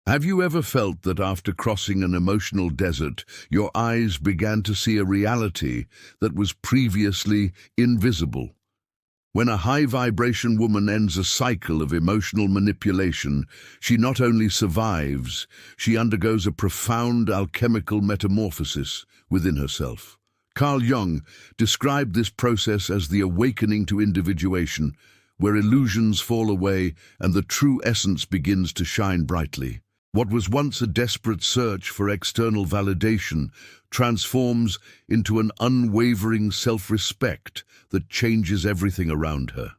Have you ever felt that after crossing an emotional desert, your eyes began to see a reality that was previously invisible? When a high-vibration woman ends a cycle of emotional manipulation, she not only survives, she undergoes a profound alchemical metamorphosis within herself. Carl Jung described this process as the awakening to individuation, where illusions fall away and the true essence begins to shine brightly. What was once a desperate search for external validation transforms into an unwavering self-respect that changes everything around her.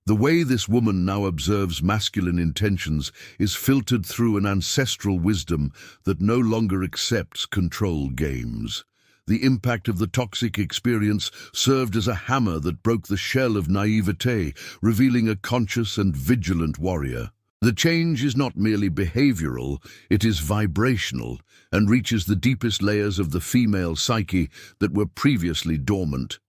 The way this woman now observes masculine intentions is filtered through an ancestral wisdom that no longer accepts control games. The impact of the toxic experience served as a hammer that broke the shell of naivete, revealing a conscious and vigilant warrior. The change is not merely behavioral, it is vibrational and reaches the deepest layers of the female psyche that were previously dormant.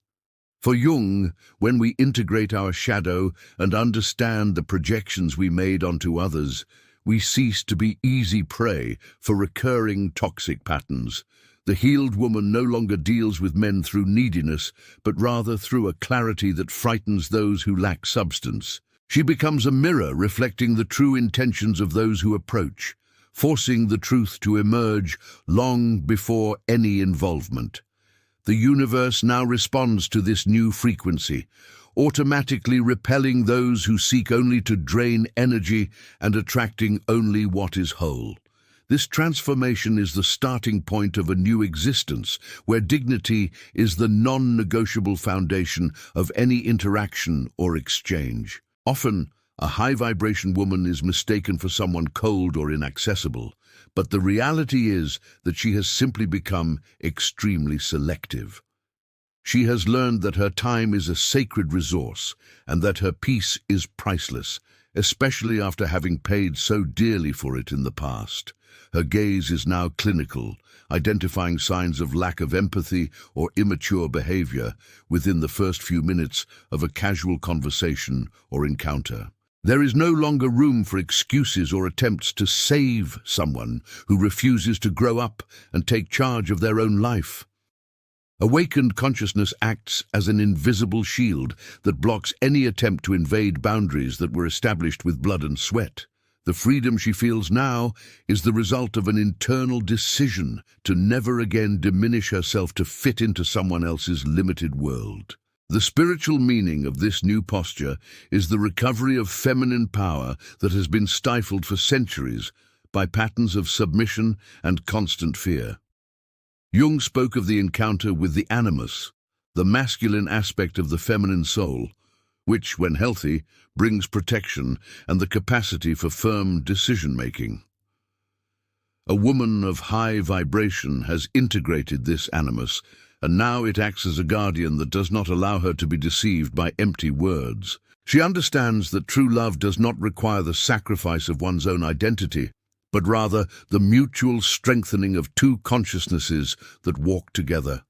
For Jung, when we integrate our shadow and understand the projections we made onto others, we cease to be easy prey for recurring toxic patterns. The healed woman no longer deals with men through neediness, but rather through a clarity that frightens those who lack substance. She becomes a mirror reflecting the true intentions of those who approach, forcing the truth to emerge long before any involvement. The universe now responds to this new frequency, automatically repelling those who seek only to drain energy and attracting only what is whole. This transformation is the starting point of a new existence, where dignity is the non-negotiable foundation of any interaction or exchange. Often, a high-vibration woman is mistaken for someone cold or inaccessible, but the reality is that she has simply become extremely selective. She has learned that her time is a sacred resource and that her peace is priceless, especially after having paid so dearly for it in the past. Her gaze is now clinical, identifying signs of lack of empathy or immature behavior within the first few minutes of a casual conversation or encounter. There is no longer room for excuses or attempts to save someone who refuses to grow up and take charge of their own life. Awakened consciousness acts as an invisible shield that blocks any attempt to invade boundaries that were established with blood and sweat. The freedom she feels now is the result of an internal decision to never again diminish herself to fit into someone else's limited world. The spiritual meaning of this new posture is the recovery of feminine power that has been stifled for centuries by patterns of submission and constant fear. Jung spoke of the encounter with the animus, the masculine aspect of the feminine soul, which, when healthy, brings protection and the capacity for firm decision-making. A woman of high vibration has integrated this animus, and now it acts as a guardian that does not allow her to be deceived by empty words. She understands that true love does not require the sacrifice of one's own identity, but rather the mutual strengthening of two consciousnesses that walk together.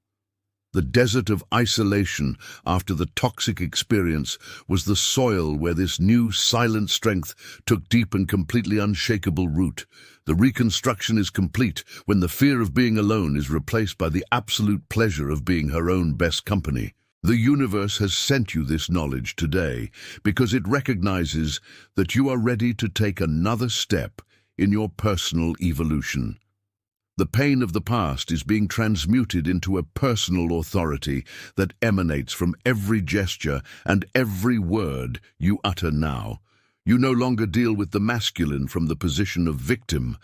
The desert of isolation after the toxic experience was the soil where this new silent strength took deep and completely unshakable root. The reconstruction is complete when the fear of being alone is replaced by the absolute pleasure of being her own best company. The universe has sent you this knowledge today because it recognizes that you are ready to take another step in your personal evolution. The pain of the past is being transmuted into a personal authority that emanates from every gesture and every word you utter now. You no longer deal with the masculine from the position of victim,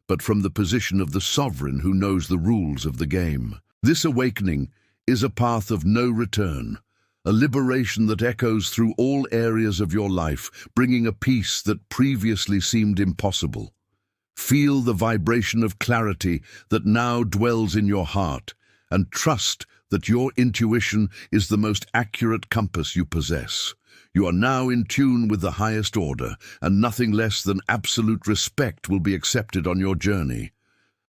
but from the position of the sovereign who knows the rules of the game. This awakening is a path of no return, a liberation that echoes through all areas of your life, bringing a peace that previously seemed impossible. Feel the vibration of clarity that now dwells in your heart, and trust that your intuition is the most accurate compass you possess. You are now in tune with the highest order, and nothing less than absolute respect will be accepted on your journey.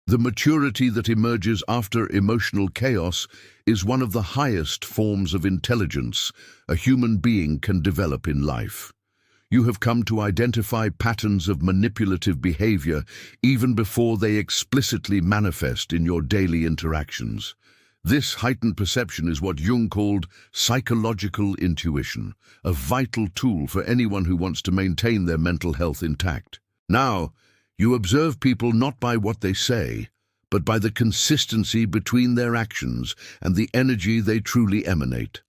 The maturity that emerges after emotional chaos is one of the highest forms of intelligence a human being can develop in life. You have come to identify patterns of manipulative behavior even before they explicitly manifest in your daily interactions. This heightened perception is what Jung called psychological intuition, a vital tool for anyone who wants to maintain their mental health intact. Now, you observe people not by what they say, but by the consistency between their actions and the energy they truly emanate.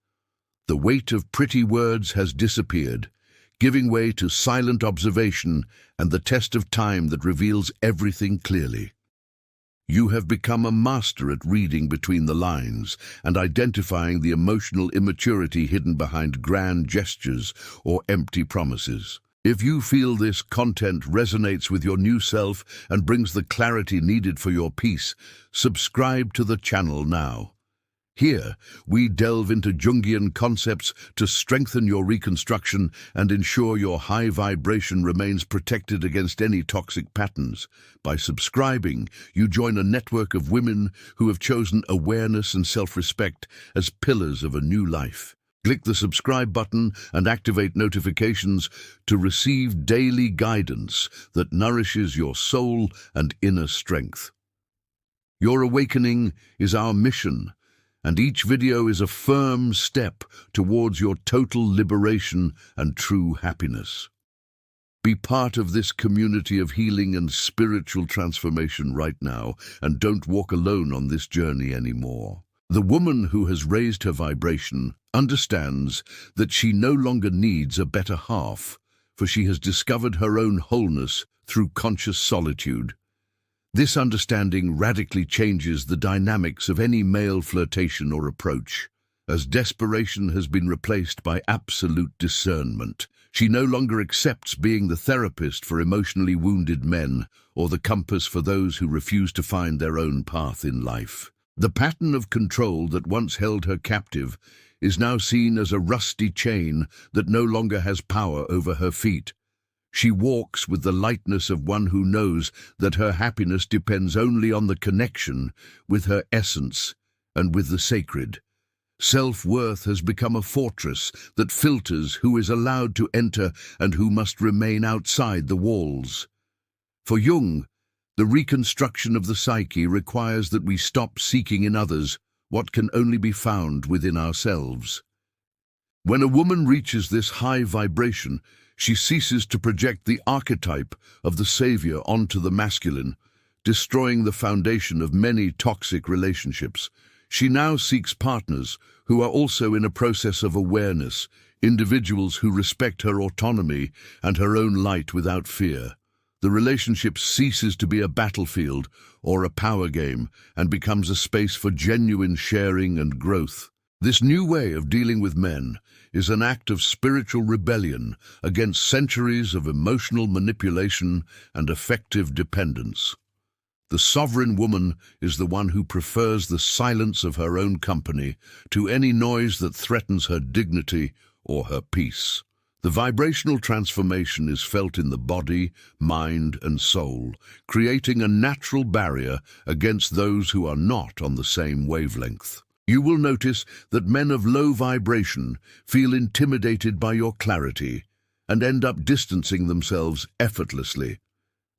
The weight of pretty words has disappeared, giving way to silent observation and the test of time that reveals everything clearly. You have become a master at reading between the lines and identifying the emotional immaturity hidden behind grand gestures or empty promises. If you feel this content resonates with your new self and brings the clarity needed for your peace, subscribe to the channel now. Here, we delve into Jungian concepts to strengthen your reconstruction and ensure your high vibration remains protected against any toxic patterns. By subscribing, you join a network of women who have chosen awareness and self-respect as pillars of a new life. Click the subscribe button and activate notifications to receive daily guidance that nourishes your soul and inner strength. Your awakening is our mission, and each video is a firm step towards your total liberation and true happiness. Be part of this community of healing and spiritual transformation right now, and don't walk alone on this journey anymore. The woman who has raised her vibration understands that she no longer needs a better half, for she has discovered her own wholeness through conscious solitude. This understanding radically changes the dynamics of any male flirtation or approach. As desperation has been replaced by absolute discernment, she no longer accepts being the therapist for emotionally wounded men or the compass for those who refuse to find their own path in life. The pattern of control that once held her captive is now seen as a rusty chain that no longer has power over her feet. She walks with the lightness of one who knows that her happiness depends only on the connection with her essence and with the sacred. Self-worth has become a fortress that filters who is allowed to enter and who must remain outside the walls. For Jung, the reconstruction of the psyche requires that we stop seeking in others what can only be found within ourselves. When a woman reaches this high vibration, she ceases to project the archetype of the savior onto the masculine, destroying the foundation of many toxic relationships. She now seeks partners who are also in a process of awareness, individuals who respect her autonomy and her own light without fear. The relationship ceases to be a battlefield or a power game and becomes a space for genuine sharing and growth. This new way of dealing with men is an act of spiritual rebellion against centuries of emotional manipulation and affective dependence. The sovereign woman is the one who prefers the silence of her own company to any noise that threatens her dignity or her peace. The vibrational transformation is felt in the body, mind, and soul, creating a natural barrier against those who are not on the same wavelength. You will notice that men of low vibration feel intimidated by your clarity and end up distancing themselves effortlessly.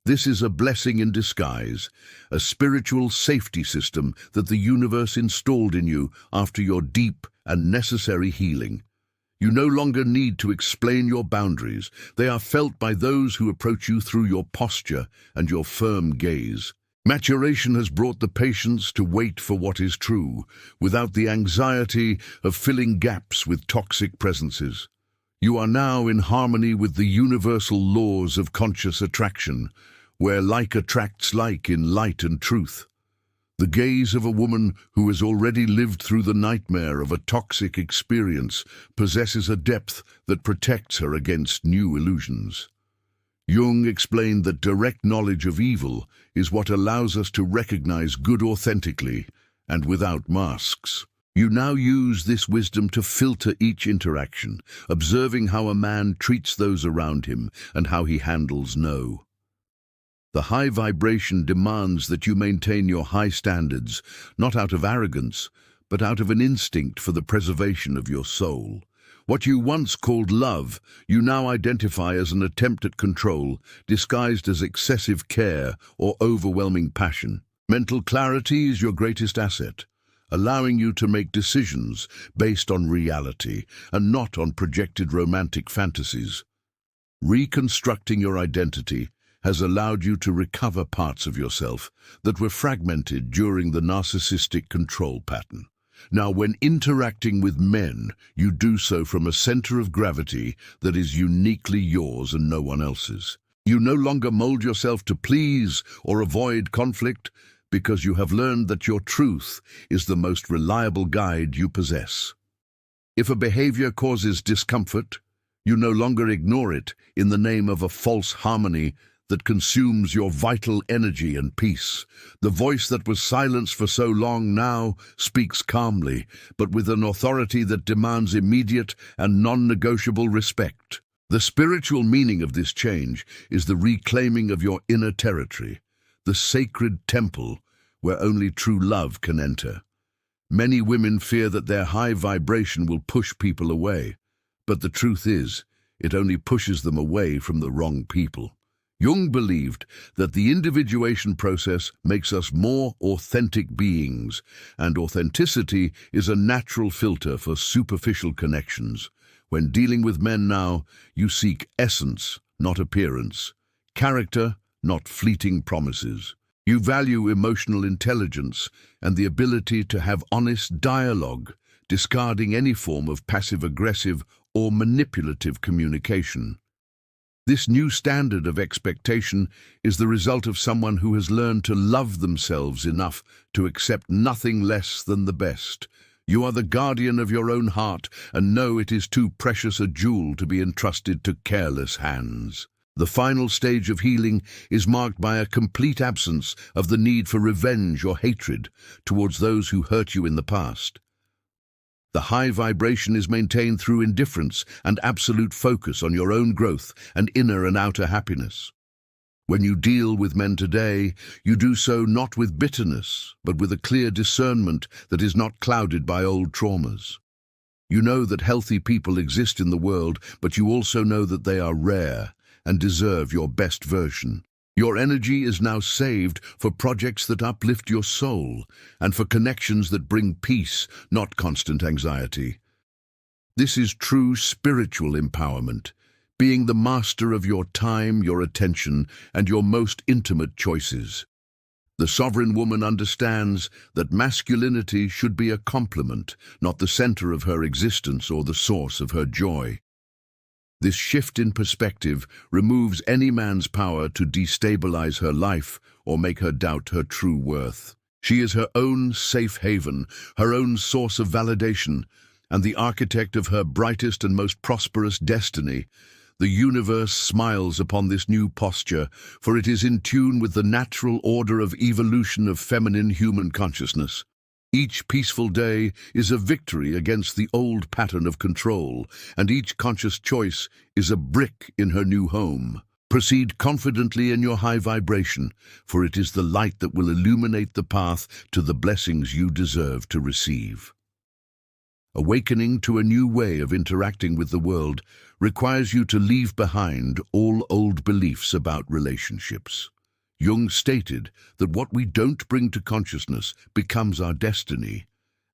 This is a blessing in disguise, a spiritual safety system that the universe installed in you after your deep and necessary healing. You no longer need to explain your boundaries. They are felt by those who approach you through your posture and your firm gaze. Maturation has brought the patience to wait for what is true, without the anxiety of filling gaps with toxic presences. You are now in harmony with the universal laws of conscious attraction, where like attracts like in light and truth. The gaze of a woman who has already lived through the nightmare of a toxic experience possesses a depth that protects her against new illusions. Jung explained that direct knowledge of evil is what allows us to recognize good authentically and without masks. You now use this wisdom to filter each interaction, observing how a man treats those around him and how he handles no. The high vibration demands that you maintain your high standards, not out of arrogance, but out of an instinct for the preservation of your soul. What you once called love, you now identify as an attempt at control, disguised as excessive care or overwhelming passion. Mental clarity is your greatest asset, allowing you to make decisions based on reality and not on projected romantic fantasies. Reconstructing your identity has allowed you to recover parts of yourself that were fragmented during the narcissistic control pattern. Now, when interacting with men, you do so from a center of gravity that is uniquely yours and no one else's. You no longer mold yourself to please or avoid conflict because you have learned that your truth is the most reliable guide you possess. If a behavior causes discomfort, you no longer ignore it in the name of a false harmony that consumes your vital energy and peace. The voice that was silenced for so long now speaks calmly, but with an authority that demands immediate and non-negotiable respect. The spiritual meaning of this change is the reclaiming of your inner territory, the sacred temple where only true love can enter. Many women fear that their high vibration will push people away, but the truth is, it only pushes them away from the wrong people. Jung believed that the individuation process makes us more authentic beings, and authenticity is a natural filter for superficial connections. When dealing with men now, you seek essence, not appearance, character, not fleeting promises. You value emotional intelligence and the ability to have honest dialogue, discarding any form of passive-aggressive or manipulative communication. This new standard of expectation is the result of someone who has learned to love themselves enough to accept nothing less than the best. You are the guardian of your own heart and know it is too precious a jewel to be entrusted to careless hands. The final stage of healing is marked by a complete absence of the need for revenge or hatred towards those who hurt you in the past. The high vibration is maintained through indifference and absolute focus on your own growth and inner and outer happiness. When you deal with men today, you do so not with bitterness, but with a clear discernment that is not clouded by old traumas. You know that healthy people exist in the world, but you also know that they are rare and deserve your best version. Your energy is now saved for projects that uplift your soul and for connections that bring peace, not constant anxiety. This is true spiritual empowerment, being the master of your time, your attention, and your most intimate choices. The sovereign woman understands that masculinity should be a complement, not the center of her existence or the source of her joy. This shift in perspective removes any man's power to destabilize her life or make her doubt her true worth. She is her own safe haven, her own source of validation, and the architect of her brightest and most prosperous destiny. The universe smiles upon this new posture, for it is in tune with the natural order of evolution of feminine human consciousness. Each peaceful day is a victory against the old pattern of control, and each conscious choice is a brick in her new home. Proceed confidently in your high vibration, for it is the light that will illuminate the path to the blessings you deserve to receive. Awakening to a new way of interacting with the world requires you to leave behind all old beliefs about relationships. Jung stated that what we don't bring to consciousness becomes our destiny,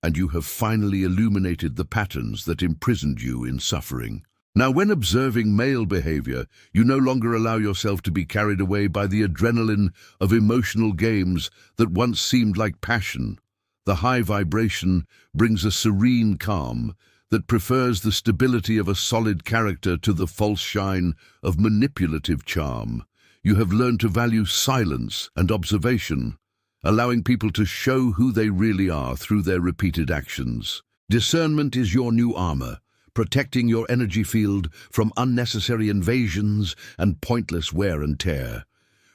and you have finally illuminated the patterns that imprisoned you in suffering. Now, when observing male behavior, you no longer allow yourself to be carried away by the adrenaline of emotional games that once seemed like passion. The high vibration brings a serene calm that prefers the stability of a solid character to the false shine of manipulative charm. You have learned to value silence and observation, allowing people to show who they really are through their repeated actions. Discernment is your new armor, protecting your energy field from unnecessary invasions and pointless wear and tear.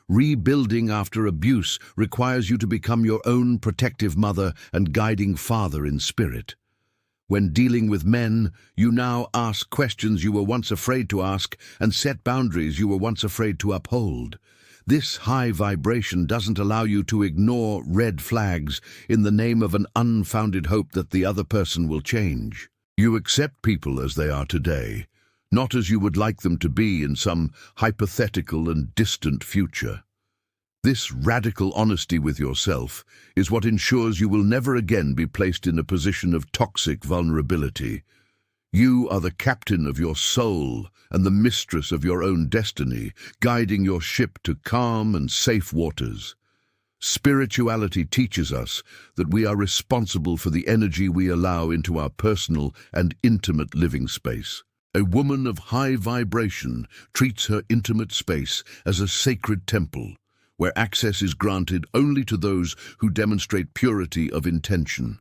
Rebuilding after abuse requires you to become your own protective mother and guiding father in spirit. When dealing with men, you now ask questions you were once afraid to ask and set boundaries you were once afraid to uphold. This high vibration doesn't allow you to ignore red flags in the name of an unfounded hope that the other person will change. You accept people as they are today, not as you would like them to be in some hypothetical and distant future. This radical honesty with yourself is what ensures you will never again be placed in a position of toxic vulnerability. You are the captain of your soul and the mistress of your own destiny, guiding your ship to calm and safe waters. Spirituality teaches us that we are responsible for the energy we allow into our personal and intimate living space. A woman of high vibration treats her intimate space as a sacred temple, where access is granted only to those who demonstrate purity of intention.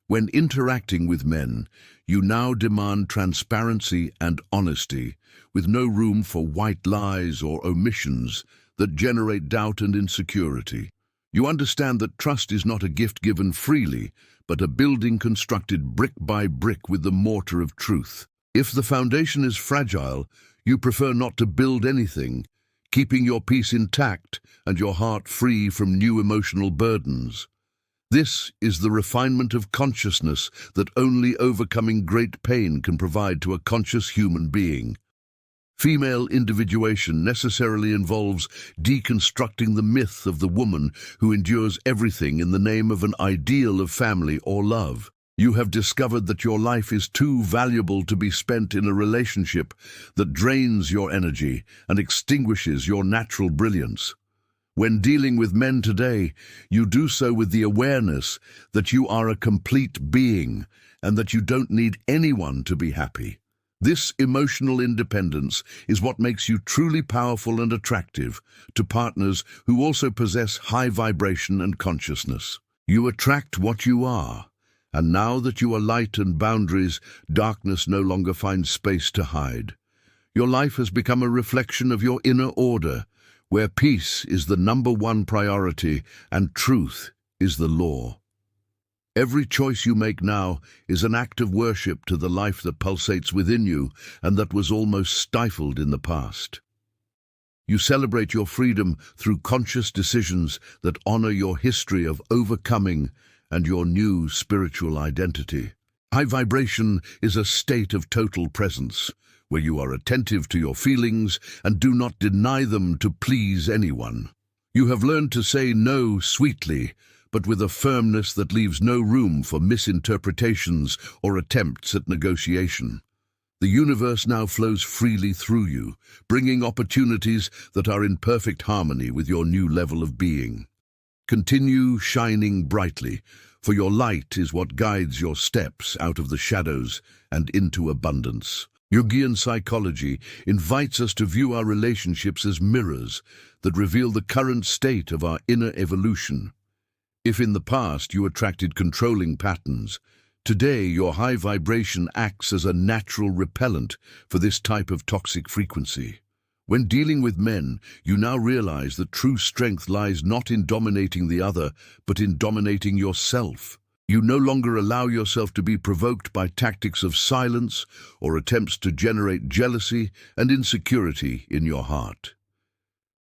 When interacting with men, you now demand transparency and honesty, with no room for white lies or omissions that generate doubt and insecurity. You understand that trust is not a gift given freely, but a building constructed brick by brick with the mortar of truth. If the foundation is fragile, you prefer not to build anything, keeping your peace intact and your heart free from new emotional burdens. This is the refinement of consciousness that only overcoming great pain can provide to a conscious human being. Female individuation necessarily involves deconstructing the myth of the woman who endures everything in the name of an ideal of family or love. You have discovered that your life is too valuable to be spent in a relationship that drains your energy and extinguishes your natural brilliance. When dealing with men today, you do so with the awareness that you are a complete being and that you don't need anyone to be happy. This emotional independence is what makes you truly powerful and attractive to partners who also possess high vibration and consciousness. You attract what you are, and now that you are light and boundaries, darkness no longer finds space to hide. Your life has become a reflection of your inner order, where peace is the #1 priority and truth is the law. Every choice you make now is an act of worship to the life that pulsates within you and that was almost stifled in the past. You celebrate your freedom through conscious decisions that honor your history of overcoming and your new spiritual identity. High vibration is a state of total presence, where you are attentive to your feelings and do not deny them to please anyone. You have learned to say no sweetly, but with a firmness that leaves no room for misinterpretations or attempts at negotiation. The universe now flows freely through you, bringing opportunities that are in perfect harmony with your new level of being. Continue shining brightly, for your light is what guides your steps out of the shadows and into abundance. Jungian psychology invites us to view our relationships as mirrors that reveal the current state of our inner evolution. If in the past you attracted controlling patterns, today your high vibration acts as a natural repellent for this type of toxic frequency. When dealing with men, you now realize that true strength lies not in dominating the other, but in dominating yourself. You no longer allow yourself to be provoked by tactics of silence or attempts to generate jealousy and insecurity in your heart.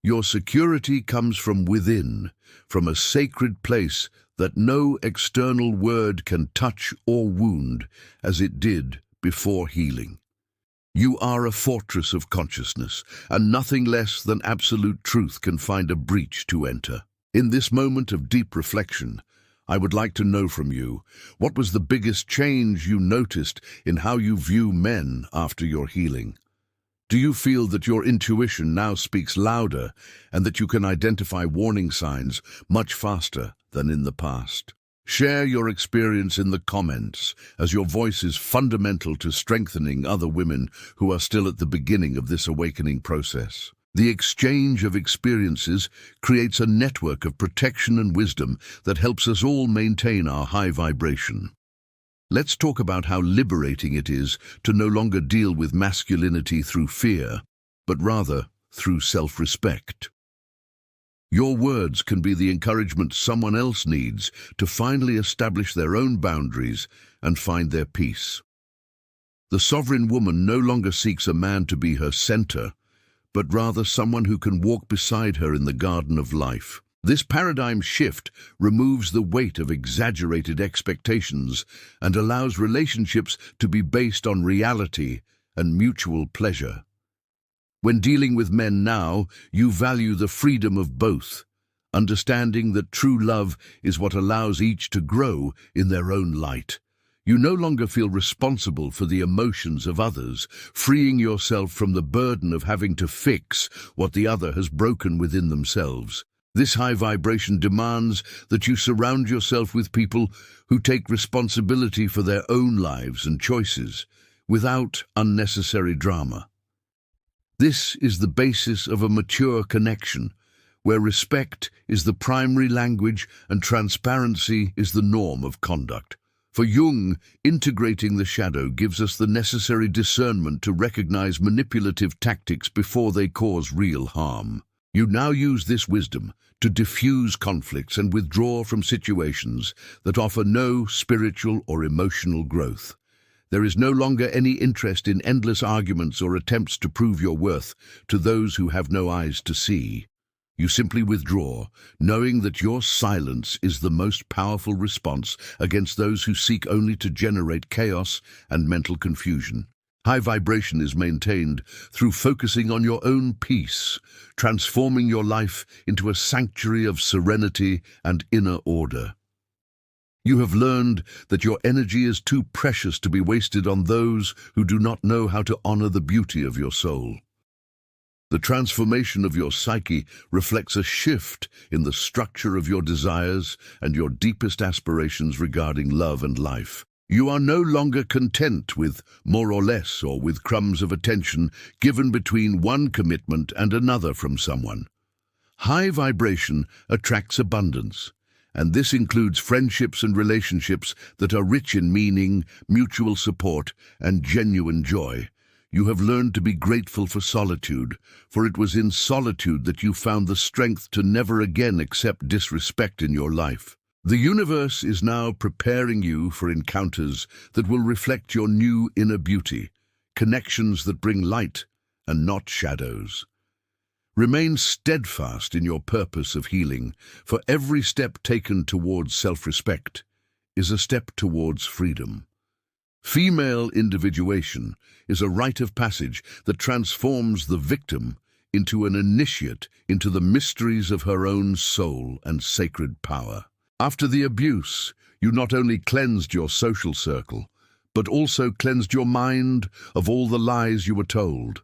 Your security comes from within, from a sacred place that no external word can touch or wound, as it did before healing. You are a fortress of consciousness, and nothing less than absolute truth can find a breach to enter. In this moment of deep reflection, I would like to know from you, what was the biggest change you noticed in how you view men after your healing? Do you feel that your intuition now speaks louder and that you can identify warning signs much faster than in the past? Share your experience in the comments, as your voice is fundamental to strengthening other women who are still at the beginning of this awakening process. The exchange of experiences creates a network of protection and wisdom that helps us all maintain our high vibration. Let's talk about how liberating it is to no longer deal with masculinity through fear, but rather through self-respect. Your words can be the encouragement someone else needs to finally establish their own boundaries and find their peace. The sovereign woman no longer seeks a man to be her center, but rather someone who can walk beside her in the garden of life. This paradigm shift removes the weight of exaggerated expectations and allows relationships to be based on reality and mutual pleasure. When dealing with men now, you value the freedom of both, understanding that true love is what allows each to grow in their own light. You no longer feel responsible for the emotions of others, freeing yourself from the burden of having to fix what the other has broken within themselves. This high vibration demands that you surround yourself with people who take responsibility for their own lives and choices, without unnecessary drama. This is the basis of a mature connection, where respect is the primary language and transparency is the norm of conduct. For Jung, integrating the shadow gives us the necessary discernment to recognize manipulative tactics before they cause real harm. You now use this wisdom to diffuse conflicts and withdraw from situations that offer no spiritual or emotional growth. There is no longer any interest in endless arguments or attempts to prove your worth to those who have no eyes to see. You simply withdraw, knowing that your silence is the most powerful response against those who seek only to generate chaos and mental confusion. High vibration is maintained through focusing on your own peace, transforming your life into a sanctuary of serenity and inner order. You have learned that your energy is too precious to be wasted on those who do not know how to honor the beauty of your soul. The transformation of your psyche reflects a shift in the structure of your desires and your deepest aspirations regarding love and life. You are no longer content with more or less or with crumbs of attention given between one commitment and another from someone. High vibration attracts abundance, and this includes friendships and relationships that are rich in meaning, mutual support, and genuine joy. You have learned to be grateful for solitude, for it was in solitude that you found the strength to never again accept disrespect in your life. The universe is now preparing you for encounters that will reflect your new inner beauty, connections that bring light and not shadows. Remain steadfast in your purpose of healing, for every step taken towards self-respect is a step towards freedom. Female individuation is a rite of passage that transforms the victim into an initiate into the mysteries of her own soul and sacred power. After the abuse, you not only cleansed your social circle, but also cleansed your mind of all the lies you were told.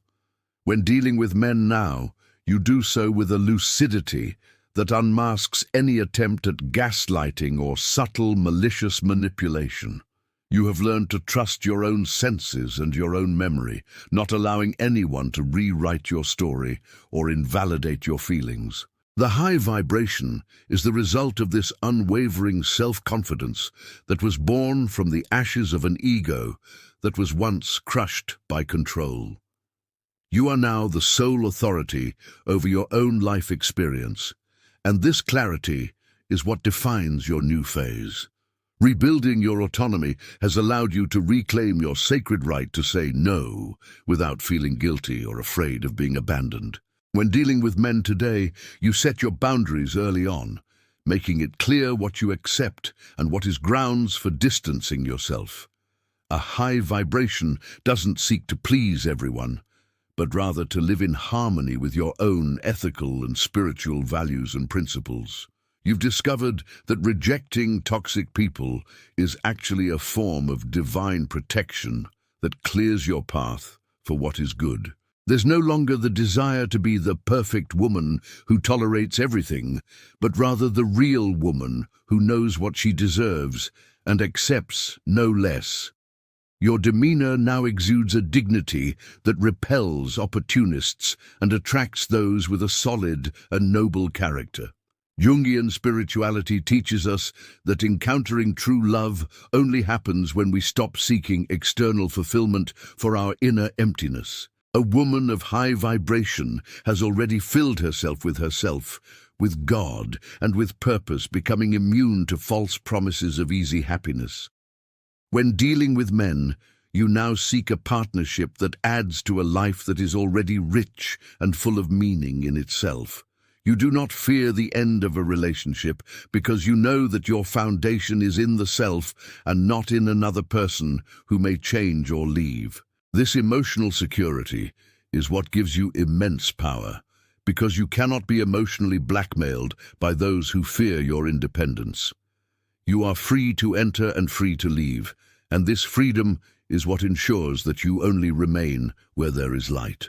When dealing with men now, you do so with a lucidity that unmasks any attempt at gaslighting or subtle, malicious manipulation. You have learned to trust your own senses and your own memory, not allowing anyone to rewrite your story or invalidate your feelings. The high vibration is the result of this unwavering self-confidence that was born from the ashes of an ego that was once crushed by control. You are now the sole authority over your own life experience, and this clarity is what defines your new phase. Rebuilding your autonomy has allowed you to reclaim your sacred right to say no without feeling guilty or afraid of being abandoned. When dealing with men today, you set your boundaries early on, making it clear what you accept and what is grounds for distancing yourself. A high vibration doesn't seek to please everyone, but rather to live in harmony with your own ethical and spiritual values and principles. You've discovered that rejecting toxic people is actually a form of divine protection that clears your path for what is good. There's no longer the desire to be the perfect woman who tolerates everything, but rather the real woman who knows what she deserves and accepts no less. Your demeanor now exudes a dignity that repels opportunists and attracts those with a solid and noble character. Jungian spirituality teaches us that encountering true love only happens when we stop seeking external fulfillment for our inner emptiness. A woman of high vibration has already filled herself, with God, and with purpose, becoming immune to false promises of easy happiness. When dealing with men, you now seek a partnership that adds to a life that is already rich and full of meaning in itself. You do not fear the end of a relationship because you know that your foundation is in the self and not in another person who may change or leave. This emotional security is what gives you immense power, because you cannot be emotionally blackmailed by those who fear your independence. You are free to enter and free to leave, and this freedom is what ensures that you only remain where there is light.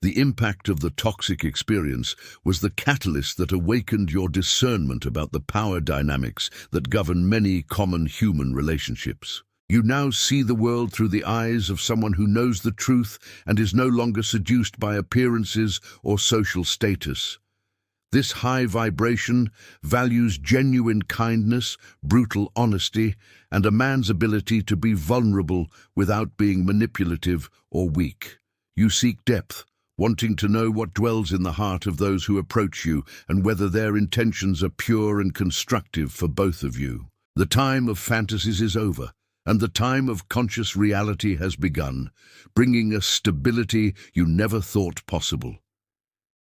The impact of the toxic experience was the catalyst that awakened your discernment about the power dynamics that govern many common human relationships. You now see the world through the eyes of someone who knows the truth and is no longer seduced by appearances or social status. This high vibration values genuine kindness, brutal honesty, and a man's ability to be vulnerable without being manipulative or weak. You seek depth, wanting to know what dwells in the heart of those who approach you and whether their intentions are pure and constructive for both of you. The time of fantasies is over, and the time of conscious reality has begun, bringing a stability you never thought possible.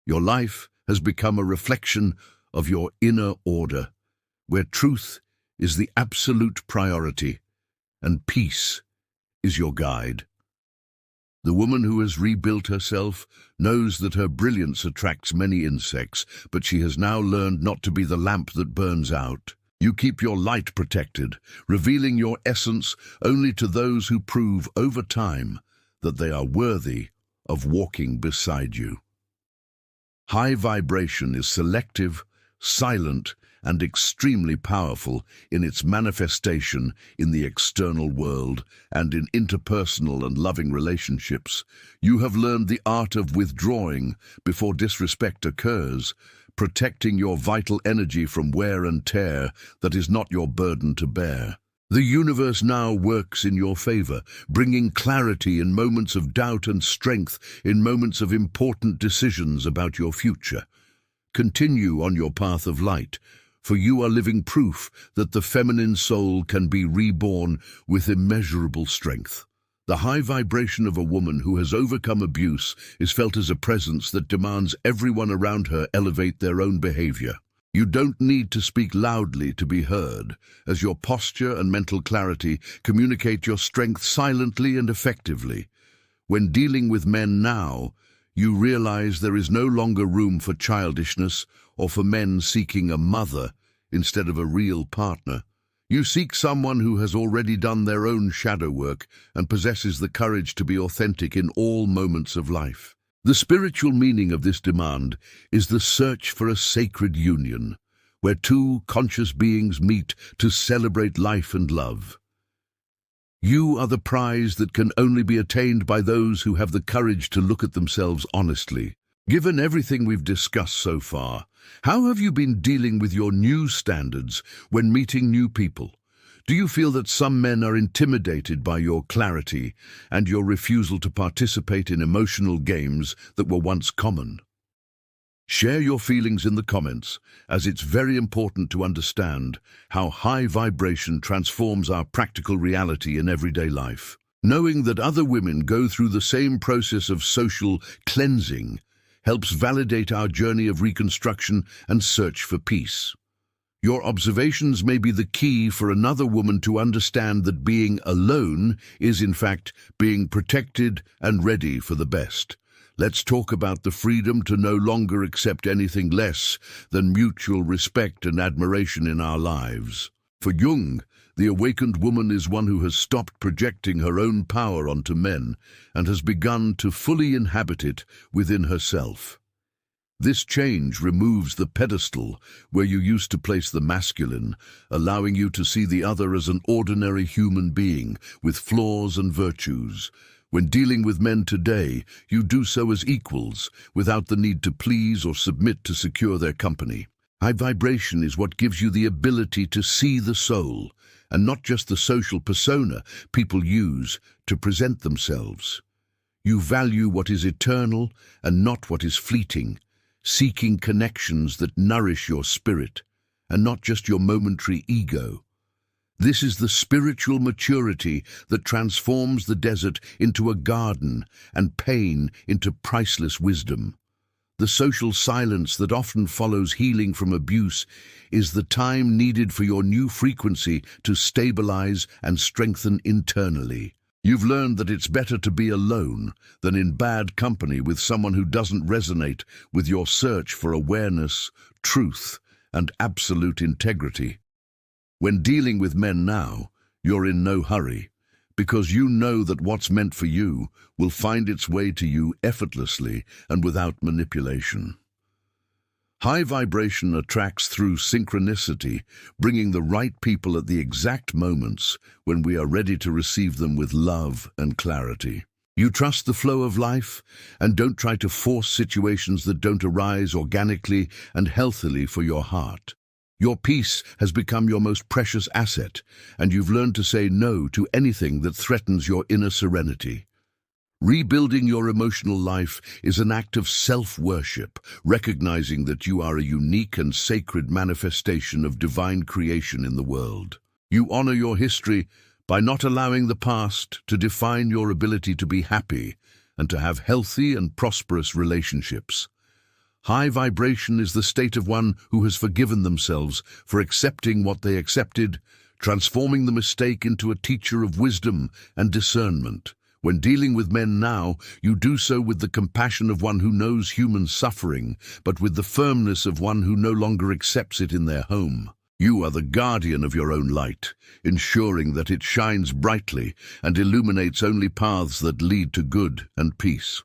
Your life has become a reflection of your inner order, where truth is the absolute priority and peace is your guide. The woman who has rebuilt herself knows that her brilliance attracts many insects, but she has now learned not to be the lamp that burns out. You keep your light protected, revealing your essence only to those who prove over time that they are worthy of walking beside you. High vibration is selective, silent, and extremely powerful in its manifestation in the external world and in interpersonal and loving relationships. You have learned the art of withdrawing before disrespect occurs, protecting your vital energy from wear and tear that is not your burden to bear. The universe now works in your favor, bringing clarity in moments of doubt and strength in moments of important decisions about your future. Continue on your path of light, for you are living proof that the feminine soul can be reborn with immeasurable strength. The high vibration of a woman who has overcome abuse is felt as a presence that demands everyone around her elevate their own behavior. You don't need to speak loudly to be heard, as your posture and mental clarity communicate your strength silently and effectively. When dealing with men now, you realize there is no longer room for childishness or for men seeking a mother instead of a real partner. You seek someone who has already done their own shadow work and possesses the courage to be authentic in all moments of life. The spiritual meaning of this demand is the search for a sacred union, where two conscious beings meet to celebrate life and love. You are the prize that can only be attained by those who have the courage to look at themselves honestly. Given everything we've discussed so far, how have you been dealing with your new standards when meeting new people? Do you feel that some men are intimidated by your clarity and your refusal to participate in emotional games that were once common? Share your feelings in the comments, as it's very important to understand how high vibration transforms our practical reality in everyday life. Knowing that other women go through the same process of social cleansing helps validate our journey of reconstruction and search for peace. Your observations may be the key for another woman to understand that being alone is, in fact, being protected and ready for the best. Let's talk about the freedom to no longer accept anything less than mutual respect and admiration in our lives. For Jung, the awakened woman is one who has stopped projecting her own power onto men and has begun to fully inhabit it within herself. This change removes the pedestal where you used to place the masculine, allowing you to see the other as an ordinary human being with flaws and virtues. When dealing with men today, you do so as equals, without the need to please or submit to secure their company. High vibration is what gives you the ability to see the soul, and not just the social persona people use to present themselves. You value what is eternal and not what is fleeting, seeking connections that nourish your spirit, and not just your momentary ego. This is the spiritual maturity that transforms the desert into a garden and pain into priceless wisdom. The social silence that often follows healing from abuse is the time needed for your new frequency to stabilize and strengthen internally. You've learned that it's better to be alone than in bad company with someone who doesn't resonate with your search for awareness, truth, and absolute integrity. When dealing with men now, you're in no hurry, because you know that what's meant for you will find its way to you effortlessly and without manipulation. High vibration attracts through synchronicity, bringing the right people at the exact moments when we are ready to receive them with love and clarity. You trust the flow of life and don't try to force situations that don't arise organically and healthily for your heart. Your peace has become your most precious asset, and you've learned to say no to anything that threatens your inner serenity. Rebuilding your emotional life is an act of self-worship, recognizing that you are a unique and sacred manifestation of divine creation in the world. You honor your history by not allowing the past to define your ability to be happy and to have healthy and prosperous relationships. High vibration is the state of one who has forgiven themselves for accepting what they accepted, transforming the mistake into a teacher of wisdom and discernment. When dealing with men now, you do so with the compassion of one who knows human suffering, but with the firmness of one who no longer accepts it in their home. You are the guardian of your own light, ensuring that it shines brightly and illuminates only paths that lead to good and peace.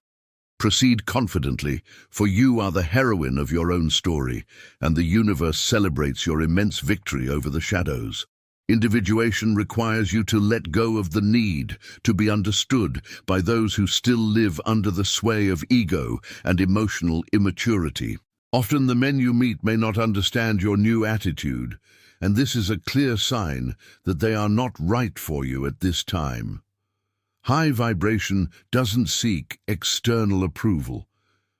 Proceed confidently, for you are the heroine of your own story, and the universe celebrates your immense victory over the shadows. Individuation requires you to let go of the need to be understood by those who still live under the sway of ego and emotional immaturity. Often the men you meet may not understand your new attitude, and this is a clear sign that they are not right for you at this time. High vibration doesn't seek external approval,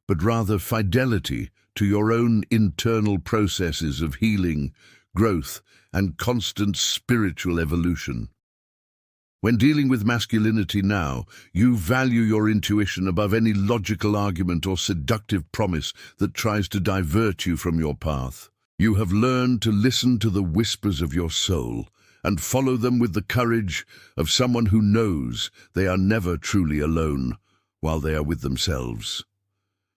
but rather fidelity to your own internal processes of healing, growth, and constant spiritual evolution. When dealing with masculinity now, you value your intuition above any logical argument or seductive promise that tries to divert you from your path. You have learned to listen to the whispers of your soul and follow them with the courage of someone who knows they are never truly alone while they are with themselves.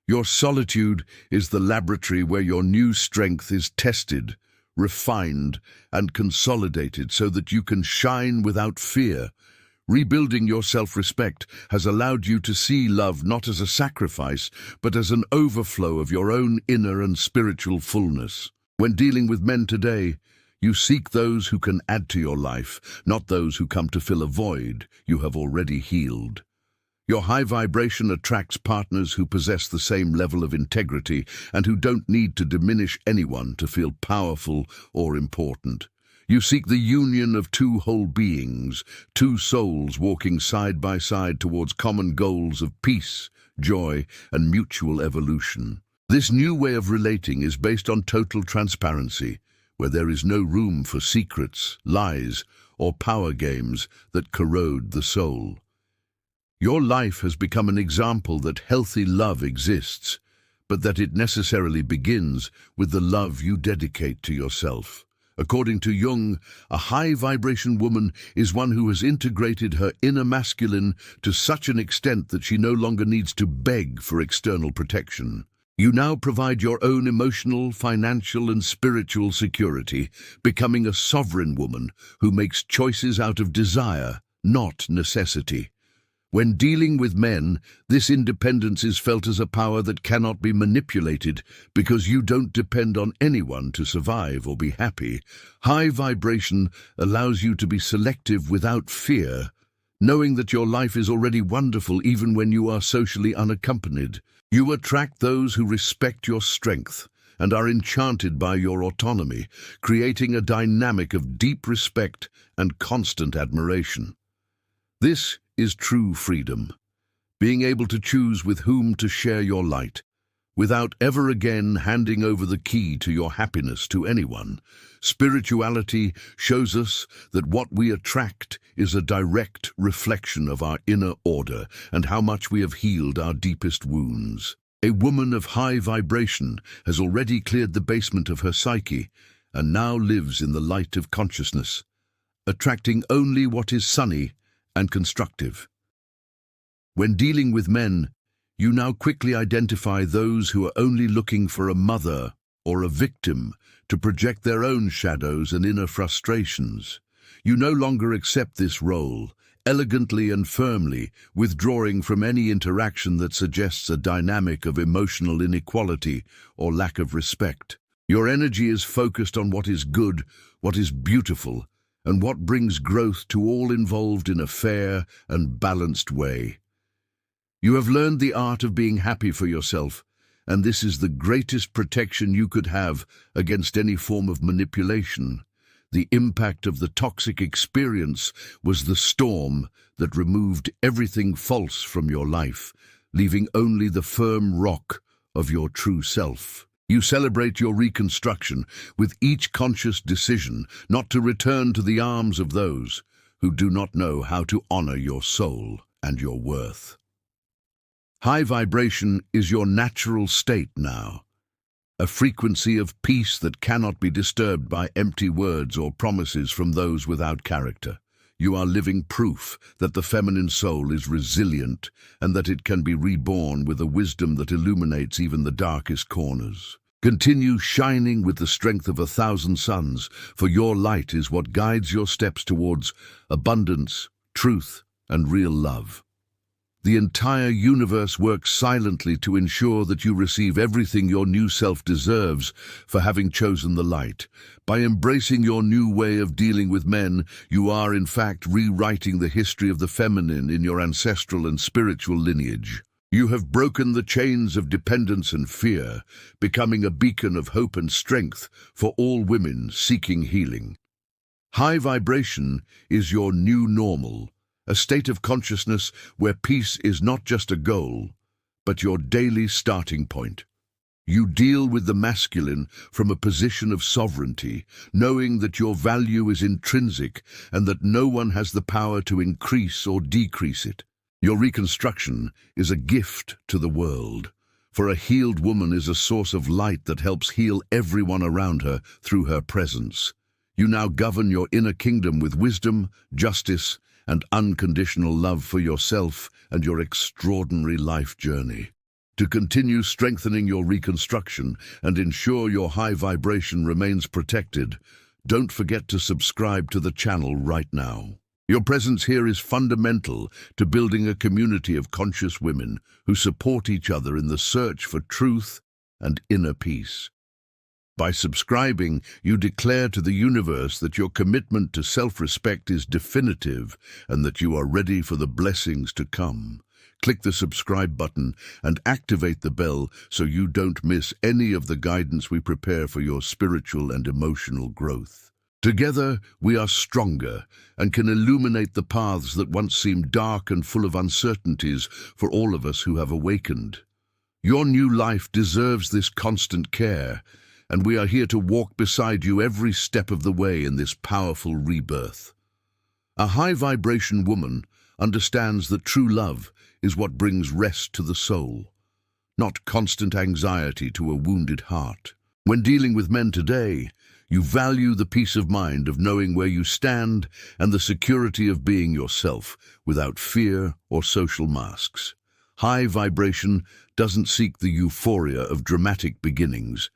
Your solitude is the laboratory where your new strength is tested, refined, and consolidated so that you can shine without fear. Rebuilding your self-respect has allowed you to see love not as a sacrifice, but as an overflow of your own inner and spiritual fullness. When dealing with men today, you seek those who can add to your life, not those who come to fill a void you have already healed. Your high vibration attracts partners who possess the same level of integrity and who don't need to diminish anyone to feel powerful or important. You seek the union of two whole beings, two souls walking side by side towards common goals of peace, joy, and mutual evolution. This new way of relating is based on total transparency, where there is no room for secrets, lies, or power games that corrode the soul. Your life has become an example that healthy love exists, but that it necessarily begins with the love you dedicate to yourself. According to Jung, a high-vibration woman is one who has integrated her inner masculine to such an extent that she no longer needs to beg for external protection. You now provide your own emotional, financial, and spiritual security, becoming a sovereign woman who makes choices out of desire, not necessity. When dealing with men, this independence is felt as a power that cannot be manipulated because you don't depend on anyone to survive or be happy. High vibration allows you to be selective without fear, knowing that your life is already wonderful even when you are socially unaccompanied. You attract those who respect your strength and are enchanted by your autonomy, creating a dynamic of deep respect and constant admiration. This is true freedom, being able to choose with whom to share your light, without ever again handing over the key to your happiness to anyone. Spirituality shows us that what we attract is a direct reflection of our inner order and how much we have healed our deepest wounds. A woman of high vibration has already cleared the basement of her psyche and now lives in the light of consciousness, attracting only what is sunny and constructive. When dealing with men, you now quickly identify those who are only looking for a mother or a victim to project their own shadows and inner frustrations. You no longer accept this role, elegantly and firmly withdrawing from any interaction that suggests a dynamic of emotional inequality or lack of respect. Your energy is focused on what is good, what is beautiful, and what brings growth to all involved in a fair and balanced way. You have learned the art of being happy for yourself, and this is the greatest protection you could have against any form of manipulation. The impact of the toxic experience was the storm that removed everything false from your life, leaving only the firm rock of your true self. You celebrate your reconstruction with each conscious decision not to return to the arms of those who do not know how to honor your soul and your worth. High vibration is your natural state now, a frequency of peace that cannot be disturbed by empty words or promises from those without character. You are living proof that the feminine soul is resilient and that it can be reborn with a wisdom that illuminates even the darkest corners. Continue shining with the strength of 1,000 suns, for your light is what guides your steps towards abundance, truth, and real love. The entire universe works silently to ensure that you receive everything your new self deserves for having chosen the light. By embracing your new way of dealing with men, you are in fact rewriting the history of the feminine in your ancestral and spiritual lineage. You have broken the chains of dependence and fear, becoming a beacon of hope and strength for all women seeking healing. High vibration is your new normal, a state of consciousness where peace is not just a goal, but your daily starting point. You deal with the masculine from a position of sovereignty, knowing that your value is intrinsic and that no one has the power to increase or decrease it. Your reconstruction is a gift to the world, for a healed woman is a source of light that helps heal everyone around her through her presence. You now govern your inner kingdom with wisdom, justice, and unconditional love for yourself and your extraordinary life journey. To continue strengthening your reconstruction and ensure your high vibration remains protected, don't forget to subscribe to the channel right now. Your presence here is fundamental to building a community of conscious women who support each other in the search for truth and inner peace. By subscribing, you declare to the universe that your commitment to self-respect is definitive and that you are ready for the blessings to come. Click the subscribe button and activate the bell so you don't miss any of the guidance we prepare for your spiritual and emotional growth. Together, we are stronger and can illuminate the paths that once seemed dark and full of uncertainties for all of us who have awakened. Your new life deserves this constant care, and we are here to walk beside you every step of the way in this powerful rebirth. A high-vibration woman understands that true love is what brings rest to the soul, not constant anxiety to a wounded heart. When dealing with men today, you value the peace of mind of knowing where you stand and the security of being yourself without fear or social masks. High vibration doesn't seek the euphoria of dramatic beginnings,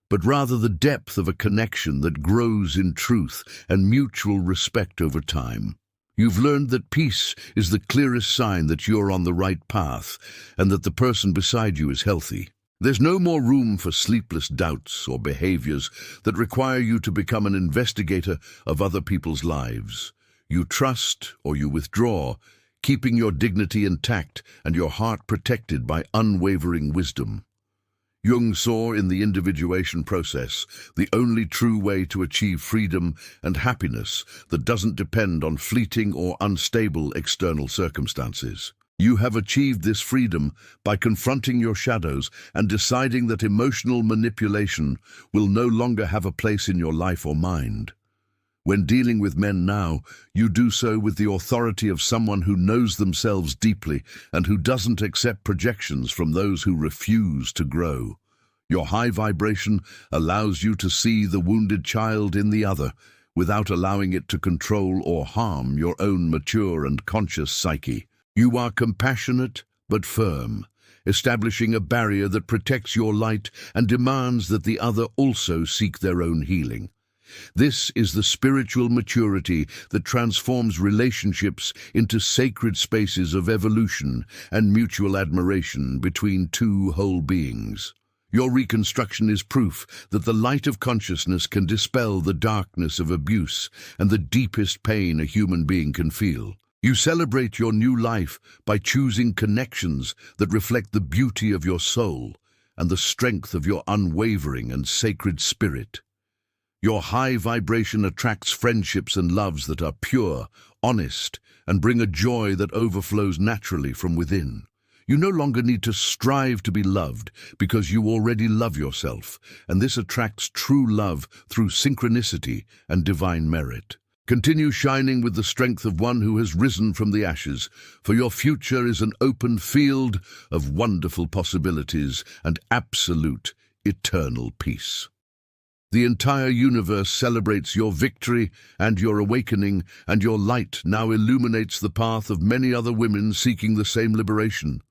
but rather the depth of a connection that grows in truth and mutual respect over time. You've learned that peace is the clearest sign that you're on the right path and that the person beside you is healthy. There's no more room for sleepless doubts or behaviors that require you to become an investigator of other people's lives. You trust or you withdraw, keeping your dignity intact and your heart protected by unwavering wisdom. Jung saw in the individuation process the only true way to achieve freedom and happiness that doesn't depend on fleeting or unstable external circumstances. You have achieved this freedom by confronting your shadows and deciding that emotional manipulation will no longer have a place in your life or mind. When dealing with men now, you do so with the authority of someone who knows themselves deeply and who doesn't accept projections from those who refuse to grow. Your high vibration allows you to see the wounded child in the other, without allowing it to control or harm your own mature and conscious psyche. You are compassionate but firm, establishing a barrier that protects your light and demands that the other also seek their own healing. This is the spiritual maturity that transforms relationships into sacred spaces of evolution and mutual admiration between two whole beings. Your reconstruction is proof that the light of consciousness can dispel the darkness of abuse and the deepest pain a human being can feel. You celebrate your new life by choosing connections that reflect the beauty of your soul and the strength of your unwavering and sacred spirit. Your high vibration attracts friendships and loves that are pure, honest, and bring a joy that overflows naturally from within. You no longer need to strive to be loved because you already love yourself, and this attracts true love through synchronicity and divine merit. Continue shining with the strength of one who has risen from the ashes, for your future is an open field of wonderful possibilities and absolute, eternal peace. The entire universe celebrates your victory and your awakening, and your light now illuminates the path of many other women seeking the same liberation.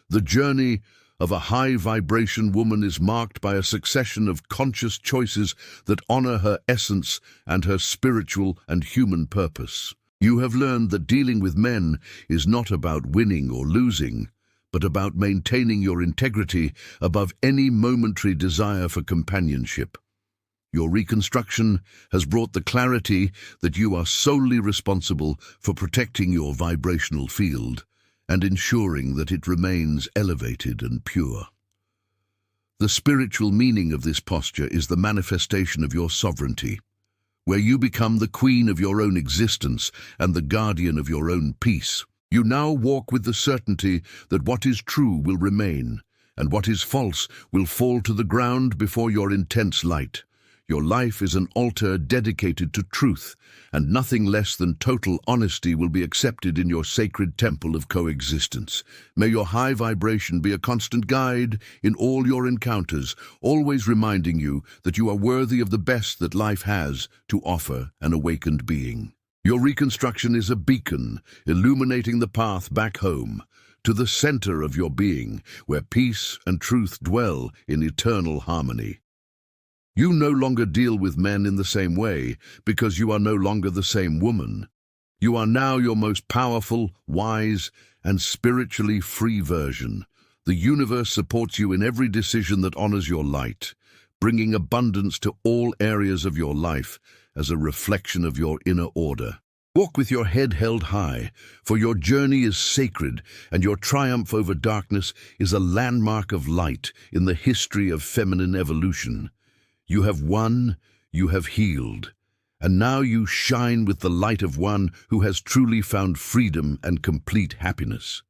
The journey of a high-vibration woman is marked by a succession of conscious choices that honor her essence and her spiritual and human purpose. You have learned that dealing with men is not about winning or losing, but about maintaining your integrity above any momentary desire for companionship. Your reconstruction has brought the clarity that you are solely responsible for protecting your vibrational field and ensuring that it remains elevated and pure. The spiritual meaning of this posture is the manifestation of your sovereignty, where you become the queen of your own existence and the guardian of your own peace. You now walk with the certainty that what is true will remain, and what is false will fall to the ground before your intense light. Your life is an altar dedicated to truth, and nothing less than total honesty will be accepted in your sacred temple of coexistence. May your high vibration be a constant guide in all your encounters, always reminding you that you are worthy of the best that life has to offer an awakened being. Your reconstruction is a beacon, illuminating the path back home, to the center of your being, where peace and truth dwell in eternal harmony. You no longer deal with men in the same way because you are no longer the same woman. You are now your most powerful, wise, and spiritually free version. The universe supports you in every decision that honors your light, bringing abundance to all areas of your life as a reflection of your inner order. Walk with your head held high, for your journey is sacred, and your triumph over darkness is a landmark of light in the history of feminine evolution. You have won, you have healed, and now you shine with the light of one who has truly found freedom and complete happiness.